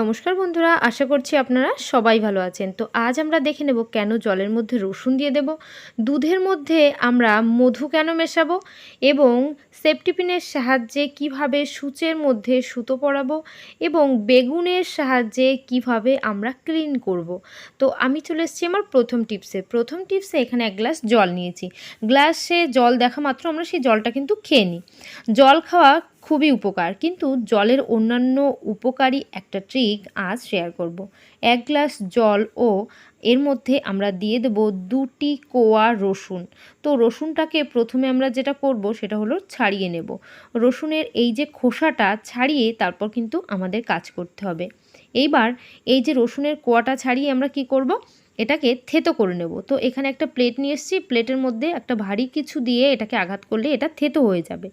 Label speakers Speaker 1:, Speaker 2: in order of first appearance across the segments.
Speaker 1: নমস্কার বন্ধুরা, আশা করছি আপনারা সবাই ভালো আছেন। তো আজ আমরা দেখে নেব কেন জলের মধ্যে রসুন দিয়ে দেব, দুধের মধ্যে আমরা মধু কেন মেশাবো এবং সেফটি পিনের সাহায্যে কিভাবে সূচের মধ্যে সুতো পরাবো এবং বেগুনের সাহায্যে কিভাবে আমরা ক্লিন করব। তো আমি চলে এসেছি আমার প্রথম টিপসে এখানে এক গ্লাস জল নিয়েছি। গ্লাসে জল দেখা মাত্র আমরা সেই জলটা কিন্তু খেয়ে নিই। জল খাওয়া খুবই উপকার, কিন্তু জলের অন্যান্য উপকারী একটা ট্রিক আজ শেয়ার করব। এক গ্লাস জল ও এর মধ্যে আমরা দিয়ে দেব 2টি কোয়া রসুন। তো রসুনটাকে প্রথমে আমরা যেটা করব সেটা হলো ছাড়িয়ে নেব। রসুনের এই যে খোসাটা ছাড়িয়ে তারপর কিন্তু আমাদের কাজ করতে হবে। এইবার এই যে রসুনের কোয়াটা ছাড়িয়ে আমরা কি করব, এটাকে থেতো করে নেব। তো এখানে একটা প্লেট নিয়ে এসেছি, প্লেটের মধ্যে একটা ভারী কিছু দিয়ে এটাকে আঘাত করলে এটা থেতো হয়ে যাবে।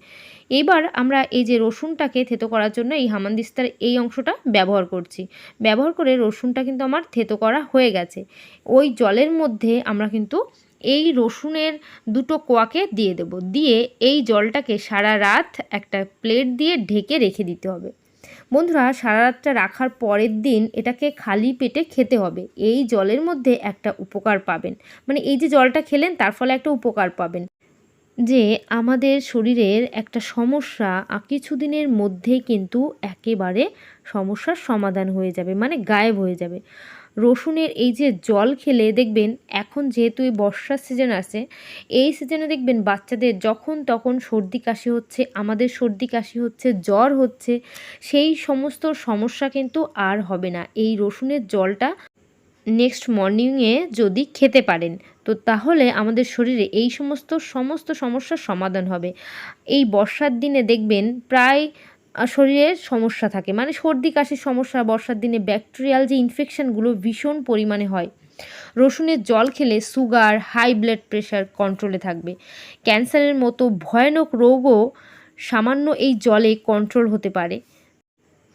Speaker 1: এইবার আমরা এই যে রসুনটাকে থেতো করার জন্য এই হামানদিস্তার এই অংশটা ব্যবহার করছি। ব্যবহার করে রসুনটা কিন্তু আমার থেতো করা হয়ে গেছে। ওই জলের মধ্যে আমরা কিন্তু এই রসুনের 2টো কোয়াকে দিয়ে দেব। দিয়ে এই জলটাকে সারা রাত একটা প্লেট দিয়ে ঢেকে রেখে দিতে হবে। বন্ধুরা, সারা রাতটা রাখার পরের দিন এটাকে খালি পেটে খেতে হবে। এই জলের মধ্যে একটা উপকার পাবেন, মানে এই যে জলটা খেলেন তার ফলে একটা উপকার পাবেন, যে আমাদের শরীরের একটা সমস্যা কিছুদিনের মধ্যেই কিন্তু একেবারে সমস্যার সমাধান হয়ে যাবে, মানে গায়েব হয়ে যাবে। রসুনের এই যে জল খেলে দেখবেন, এখন যেহেতু এই বর্ষার সিজন আছে, এই সিজনে দেখবেন বাচ্চাদের যখন তখন সর্দি কাশি হচ্ছে, আমাদের সর্দি কাশি হচ্ছে, জ্বর হচ্ছে, সেই সমস্ত সমস্যা কিন্তু আর হবে না এই রসুনের জলটা নেক্সট মর্নিংয়ে যদি খেতে পারেন। তো তাহলে আমাদের শরীরে এই সমস্ত সমস্যার সমাধান হবে। এই বর্ষার দিনে দেখবেন প্রায় শরীরের সমস্যা থাকে, মানে সর্দি কাশির সমস্যা। বর্ষার দিনে ব্যাকটেরিয়াল যে ইনফেকশানগুলো ভীষণ পরিমাণে হয়। রসুনের জল খেলে সুগার, হাই ব্লাড প্রেশার কন্ট্রোলে থাকবে। ক্যান্সারের মতো ভয়ানক রোগও সামান্য এই জলে কন্ট্রোল হতে পারে।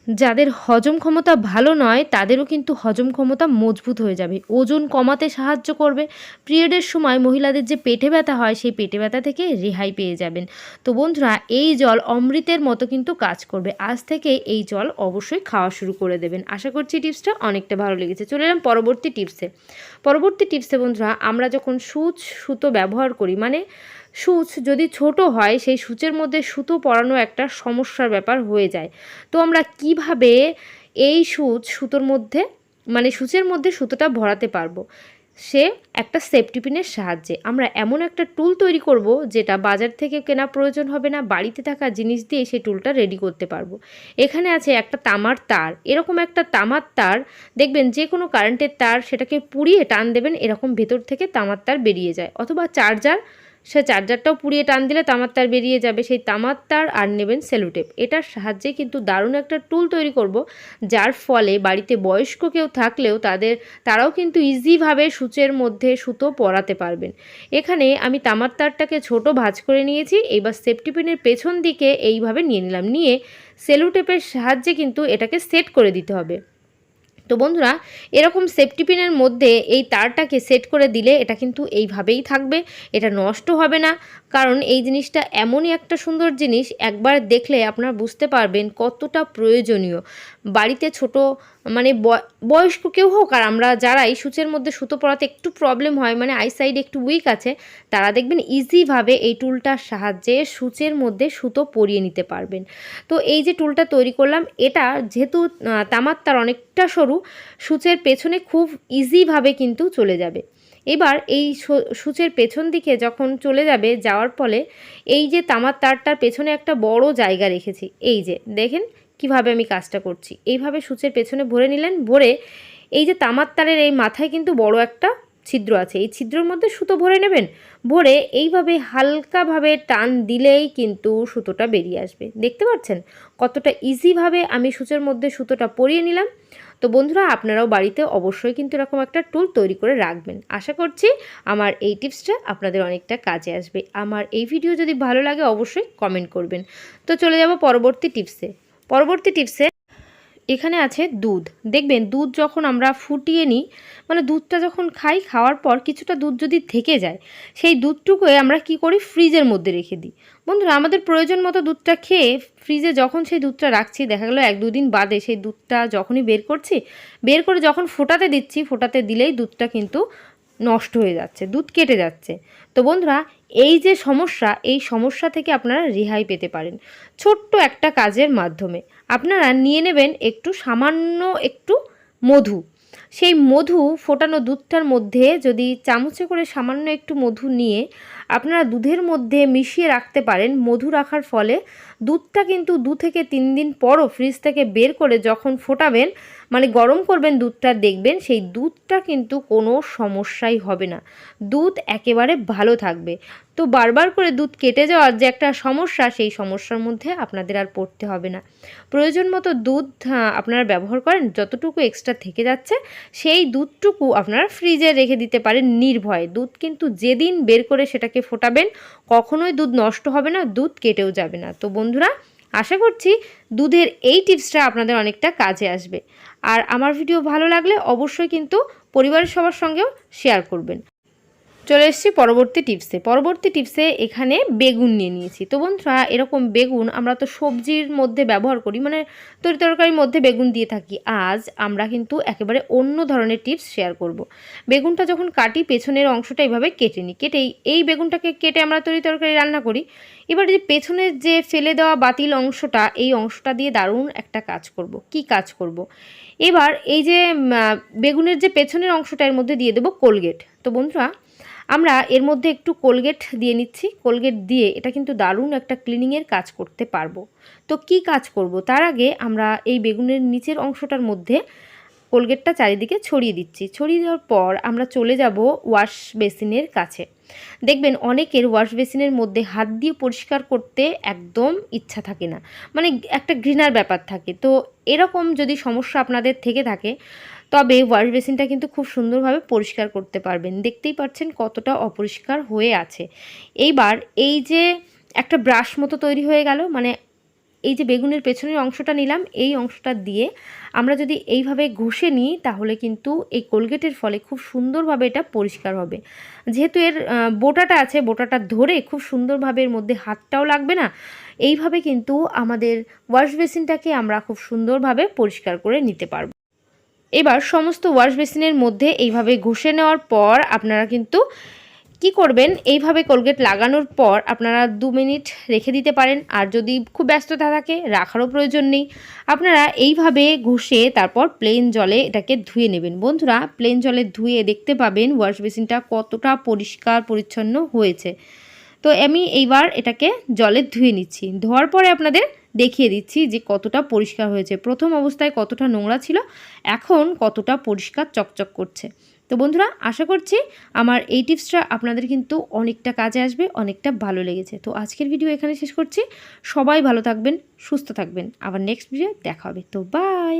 Speaker 1: যাদের হজম ক্ষমতা ভালো নয় তাদেরও কিন্তু হজম ক্ষমতা মজবুত হয়ে যাবে। ওজন কমাতে সাহায্য করবে। পিরিয়ডের সময় মহিলাদের যে পেটে ব্যথা হয়, সেই পেটে ব্যথা থেকে রেহাই পেয়ে যাবেন। তো বন্ধুরা, এই জল অমৃতের মতো কিন্তু কাজ করবে। আজ থেকে এই জল অবশ্যই খাওয়া শুরু করে দেবেন। আশা করছি টিপসটা অনেকটা ভালো লেগেছে। চলে এলাম পরবর্তী টিপসে বন্ধুরা, আমরা যখন সুতো ব্যবহার করি, মানে সূচ যদি ছোট হয়, সেই সূচের মধ্যে সুতো পরানো একটা সমস্যার ব্যাপার হয়ে যায়। তো আমরা কিভাবে এই সুতোর মধ্যে, মানে সূচের মধ্যে সুতোটা ভরাতে পারবো, সে একটা সেফটি পিনের সাহায্যে আমরা এমন একটা টুল তৈরি করব যেটা বাজার থেকে কেনা প্রয়োজন হবে না। বাড়িতে থাকা জিনিস দিয়ে সেই টুলটা রেডি করতে পারবো। এখানে আছে একটা তামার তার। এরকম একটা তামার তার দেখবেন, যে কোনো কারেন্টের তার, সেটাকে পুড়িয়ে টান দেবেন, এরকম ভেতর থেকে তামার তার বেরিয়ে যায়। অথবা চার্জার, সে চার্জারটাও পুড়িয়ে টান দিলে তামার তার বেরিয়ে যাবে। সেই তামার তার আর নেবেন সেলোটেপ। এটার সাহায্যে কিন্তু দারুণ একটা টুল তৈরি করব, যার ফলে বাড়িতে বয়স্ক কেউ থাকলেও তারাও কিন্তু ইজিভাবে সূচের মধ্যে সুতো পরাতে পারবেন। এখানে আমি তামার তারটাকে ছোট ভাঁজ করে নিয়েছি। এইবার সেফটি পিনের পেছন দিকে এইভাবে নিয়ে নিলাম। নিয়ে সেলোটেপের সাহায্যে কিন্তু এটাকে সেট করে দিতে হবে। তো বন্ধুরা, এরকম সেফটি পিনের মধ্যে এই তারটাকে সেট করে দিলে এটা কিন্তু এইভাবেই থাকবে, এটা নষ্ট হবে না। কারণ এই জিনিসটা এমনই একটা সুন্দর জিনিস, একবার দেখলে আপনারা বুঝতে পারবেন কতটা প্রয়োজনীয়। বাড়িতে ছোট, মানে বয়স্ক কেউ হোক, আর আমরা যারা এই সূচের মধ্যে সুতো পরাতে একটু প্রবলেম হয়, মানে আইসাইড একটু উইক আছে, তারা দেখবেন ইজিভাবে এই টুলটার সাহায্যে সূচের মধ্যে সুতো পরিয়ে নিতে পারবেন। তো এই যে টুলটা তৈরি করলাম, এটা যেহেতু তামার তার অনেকটা সরু, সূচের পেছনে খুব ইজিভাবে কিন্তু চলে যাবে। এবার এই সূচের পেছন দিকে যখন চলে যাবে, যাওয়ার ফলে এই যে তামার তারটার পেছনে একটা বড় জায়গা রেখেছি। এই যে দেখেন কিভাবে আমি কাজটা করছি। এইভাবে সূচের পেছনে ভরে নিলেন। ভরে এই যে তামার তারের এই মাথায় কিন্তু বড় একটা ছিদ্র আছে, এই ছিদ্রের মধ্যে সুতো ভরে নেবেন। ভরে এইভাবে হালকাভাবে টান দিলেই কিন্তু সুতোটা বেরিয়ে আসবে। দেখতে পাচ্ছেন কতটা ইজিভাবে আমি সূচের মধ্যে সুতোটা পরিয়ে নিলাম। তো বন্ধুরা, আপনারাও বাড়িতে অবশ্যই কিন্তু এরকম একটা টুল তৈরি করে রাখবেন। আশা করছি আমার এই টিপসটা আপনাদের অনেকটা কাজে আসবে। আমার এই ভিডিও যদি ভালো লাগে অবশ্যই কমেন্ট করবেন। তো চলে যাব পরবর্তী টিপসে। এখানে আছে দুধ। দেখবেন দুধ যখন আমরা ফুটিয়ে নিই, মানে দুধটা যখন খাই, খাওয়ার পর কিছুটা দুধ যদি থেকে যায়, সেই দুধটুকুই আমরা কি করি, ফ্রিজের মধ্যে রেখে দিই। বন্ধুরা আমাদের প্রয়োজন মতো দুধটা খেয়ে ফ্রিজে যখন সেই দুধটা রাখছি, দেখা গেলো 1-2 দিন বাদে সেই দুধটা যখনই বের করছি, বের করে যখন ফোটাতে দিচ্ছি, ফোটাতে দিলেই দুধটা কিন্তু নষ্ট হয়ে যাচ্ছে, দুধ কেটে যাচ্ছে। তো বন্ধুরা এই যে সমস্যা, এই সমস্যা থেকে আপনারা রেহাই পেতে পারেন ছোট্ট একটা কাজের মাধ্যমে। আপনারা নিয়ে নেবেন সামান্য একটু মধু। সেই মধু ফোটানো দুধটার মধ্যে যদি চামচে করে সামান্য একটু মধু নিয়ে আপনারা দুধের মধ্যে মিশিয়ে রাখতে পারেন। মধু রাখার ফলে দুধটা কিন্তু 2 থেকে 3 দিন পরও ফ্রিজ থেকে বের করে যখন ফোটাবেন, মানে গরম করবেন দুধটা, দেখবেন সেই দুধটা কিন্তু কোনো সমস্যাই হবে না, দুধ একেবারে ভালো থাকবে। তো বারবার করে দুধ কেটে যাওয়ার যে একটা সমস্যা, সেই সমস্যার মধ্যে আপনাদের আর পড়তে হবে না। প্রয়োজন মতো দুধ আপনারা ব্যবহার করেন, যতটুকু এক্সট্রা থেকে যাচ্ছে সেই দুধটুকু আপনারা ফ্রিজে রেখে দিতে পারেন নির্ভয়ে। দুধ কিন্তু যেদিন বের করে সেটাকে ফোটাবেন কখনোই দুধ নষ্ট হবে না, দুধ কেটেও যাবে না। তো বন্ধুরা আশা করছি দুধের এই টিপসটা আপনাদের অনেকটা কাজে আসবে। আর আমার ভিডিও ভালো লাগলে অবশ্যই কিন্তু পরিবারের সবার সঙ্গেও শেয়ার করবেন। চলে এসেছি পরবর্তী টিপসে এখানে বেগুন নিয়ে নিয়েছি। তো বন্ধুরা এরকম বেগুন আমরা তো সবজির মধ্যে ব্যবহার করি, মানে তরকারির মধ্যে বেগুন দিয়ে থাকি। আজ আমরা কিন্তু একেবারে অন্য ধরনের টিপস শেয়ার করব। বেগুনটা যখন কাটি, পেছনের অংশটা এইভাবে কেটে নিই, কেটেই এই বেগুনটাকে কেটে আমরা তরকারি রান্না করি। এবার যে পেছনের যে ফেলে দেওয়া বাতিল অংশটা, এই অংশটা দিয়ে দারুণ একটা কাজ করব। কি কাজ করব? এবার এই যে বেগুনের যে পেছনের অংশটা, এর মধ্যে দিয়ে দেবো কোলগেট। তো বন্ধুরা আমরা এর মধ্যে একটু কোলগেট দিয়ে নিচ্ছি। কোলগেট দিয়ে এটা কিন্তু দারুণ একটা ক্লিনিংয়ের কাজ করতে পারবো। তো কি কাজ করব? তার আগে আমরা এই বেগুনের নিচের অংশটার মধ্যে কোলগেটটা চারিদিকে ছড়িয়ে দিচ্ছি। ছড়িয়ে দেওয়ার পর আমরা চলে যাব ওয়াশ বেসিনের কাছে। দেখবেন অনেকের ওয়াশ বেসিনের মধ্যে হাত দিয়ে পরিষ্কার করতে একদম ইচ্ছা থাকে না, মানে একটা ঘৃণার ব্যাপার থাকে। তো এরকম যদি সমস্যা আপনাদের থেকে থাকে, তবে ওয়াশ বেসিনটা কিন্তু খুব সুন্দরভাবে পরিষ্কার করতে পারবেন। দেখতেই পাচ্ছেন কতটা অপরিষ্কার হয়ে আছে। এইবার এই যে একটা ব্রাশ মতো তৈরি হয়ে গেল, মানে এই যে বেগুনের পেছনের অংশটা নিলাম, এই অংশটা দিয়ে আমরা যদি এইভাবে ঘষে নিই, তাহলে কিন্তু এই কোলগেটের ফলে খুব সুন্দরভাবে এটা পরিষ্কার হবে। যেহেতু এর বোটাটা আছে, বোটাটা ধরে খুব সুন্দরভাবে এর মধ্যে হাতটাও লাগবে না। এইভাবে কিন্তু আমাদের ওয়াশ বেসিনটাকে আমরা খুব সুন্দরভাবে পরিষ্কার করে নিতে পারবো। এবার সমস্ত ওয়াশ বেসিনের মধ্যে এইভাবে ঘষে নেওয়ার পর আপনারা কিন্তু কি করবেন, এইভাবে কোলগেট লাগানোর পর আপনারা 2 মিনিট রেখে দিতে পারেন। আর যদি খুব ব্যস্ততা থাকে, রাখারও প্রয়োজন নেই। আপনারা এইভাবে ঘষে তারপর প্লেন জলে এটাকে ধুয়ে নেবেন। বন্ধুরা প্লেন জলে ধুয়ে দেখতে পাবেন ওয়াশ বেসিনটা কতটা পরিষ্কার পরিচ্ছন্ন হয়েছে। তো আমি এইবার এটাকে জলে ধুয়ে নিচ্ছি। ধোয়ার পরে আপনাদের দেখিয়ে দিচ্ছি যে কতটা পরিষ্কার হয়েছে। প্রথম অবস্থায় কতটা নোংরা ছিল, এখন কতটা পরিষ্কার চকচক করছে। তো বন্ধুরা আশা করছি আমার এই টিপসটা আপনাদের কিন্তু অনেকটা কাজে আসবে, অনেকটা ভালো লেগেছে। তো আজকের ভিডিও এখানে শেষ করছি। সবাই ভালো থাকবেন, সুস্থ থাকবেন। আবার নেক্সট ভিডিও দেখা হবে। তো বাই।